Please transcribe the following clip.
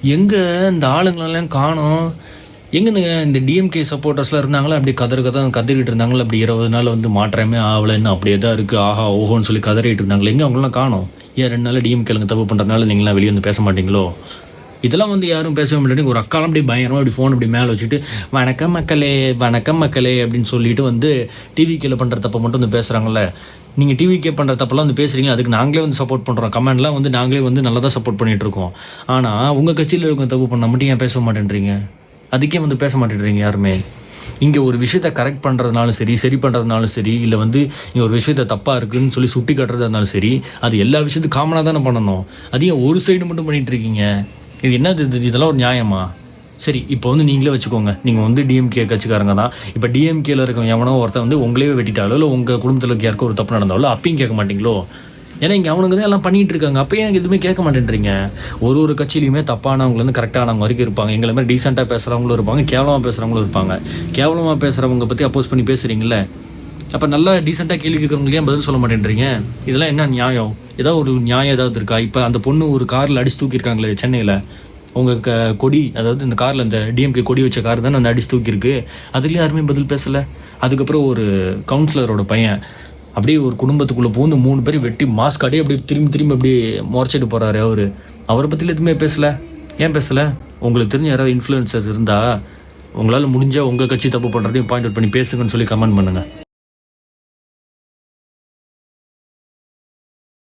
எங்கே இந்த ஆளுங்களெல்லாம் காணோம்? எங்கேருந்துங்க இந்த டிஎம்கே சப்போர்ட்டர்ஸ்லாம் இருந்தாங்களா? அப்படியே கதறிக்கிட்டு இருந்தாங்களா? அப்படி 20 நாள் வந்து மாற்றமே ஆகலைன்னு அப்படியே தான் இருக்குது, ஆஹா ஓஹோன்னு சொல்லி கதறிட்டு இருந்தாங்களே, எங்கே அவங்களாம் காணோம்? ஏன் 2 நாள் டிஎம்கேலுங்க தப்பு பண்ணுறதுனால நீங்களாம் வெளியே வந்து பேச மாட்டீங்களோ? இதெல்லாம் வந்து யாரும் பேசவே மாட்டேங்க. ஒரு அக்காலாம் அப்படி பயங்கரமாக அப்படி ஃபோன் அப்படி மேலே வச்சுட்டு வணக்கம் மக்களே வணக்கம் மக்களே அப்படின்னு சொல்லிட்டு வந்து டிவிகேல பண்ணுற தப்பை மட்டும் வந்து பேசுகிறாங்கல்ல. நீங்கள் டிவிகே பண்ணுற தப்பெல்லாம் வந்து பேசுகிறீங்க, அதுக்கு நாங்களே வந்து சப்போர்ட் பண்ணுறோம். கமெண்ட்லாம் வந்து நாங்களே வந்து நல்லா தான் சப்போர்ட் பண்ணிகிட்ருக்கோம். ஆனால் உங்கள் கட்சியில் இருக்க தப்பு பண்ண மட்டும் ஏன் பேச மாட்டேன்றீங்க? அதுக்கே வந்து பேச மாட்டேன்றீங்க யாருமே. இங்கே ஒரு விஷயத்த கரெக்ட் பண்ணுறதுனாலும் சரி பண்ணுறதுனாலும் சரி, இல்லை வந்து இங்கே ஒரு விஷயத்த தப்பாக இருக்குதுன்னு சொல்லி சுட்டி காட்டுறதா இருந்தாலும் சரி, அது எல்லா விஷயத்துக்கும் காமனாக தானே பண்ணணும். அதையும் ஒரு சைடு மட்டும் பண்ணிகிட்டு இருக்கீங்க. இது என்னது? இதெல்லாம் ஒரு நியாயமா? சரி, இப்போ வந்து நீங்களே வச்சுக்கோங்க, நீங்கள் வந்து டிஎம்கே கட்சிக்காரங்க தான். இப்போ டிஎம்கேல இருக்க எவனோ ஒருத்தன் வந்து உங்களே வெட்டிட்டாலோ, இல்லை உங்கள் குடும்பத்தில் இருக்க யாருக்கும் ஒரு தப்பு நடந்தாலோ அப்பயும் கேட்க மாட்டீங்களோ? ஏன்னா இங்கே அவனுங்க தான் எல்லாம் பண்ணிகிட்டு இருக்காங்க. அப்போயே எனக்கு எதுவுமே கேட்க மாட்டேன்றீங்க. ஒரு கட்சியிலையுமே தப்பானவங்கலேருந்து கரெக்டானவங்க வரைக்கும் இருப்பாங்க. எங்களை மாதிரி டீசெண்டாக பேசுகிறவங்களும் இருப்பாங்க, கேவலமாக பேசுகிறவங்களும் இருப்பாங்க. கேவலமாக பேசுகிறவங்க பற்றி அப்போஸ் பண்ணி பேசுகிறீங்களே, அப்போ நல்லா டீசெண்டாக கேள்வி கேட்குறவங்களுக்கு ஏன் பதில் சொல்ல மாட்டேன்றீங்க? இதெல்லாம் என்ன நியாயம்? ஏதாவது ஒரு நியாயம் ஏதாவது இருக்கா? இப்போ அந்த பொண்ணு ஒரு காரில் அடிச்சு தூக்கியிருக்காங்களே சென்னையில், உங்கள் கொடி, அதாவது இந்த காரில் இந்த டிஎம்கே கொடி வச்ச கார் தானே அந்த அடிச்சு தூக்கியிருக்கு. அதுலேயும் யாருமே பதில் பேசலை. அதுக்கப்புறம் ஒரு கவுன்சிலரோட பையன் அப்படியே ஒரு குடும்பத்துக்குள்ளே பூந்து 3 பேர் வெட்டி மாஸ்க் அப்படியே திரும்பி அப்படியே முறைச்சிட்டு போகிறாரு. அவரை பற்றியில் எதுவுமே பேசலை. ஏன் பேசலை? உங்களுக்கு தெரிஞ்ச யாராவது இன்ஃப்ளூயன்சர்ஸ் இருந்தால் உங்களால் முடிஞ்சால் உங்கள் கட்சி தப்பு பண்ணுறதையும் பாயிண்ட் அவுட் பண்ணி பேசுங்கன்னு சொல்லி கமெண்ட் பண்ணுங்கள்.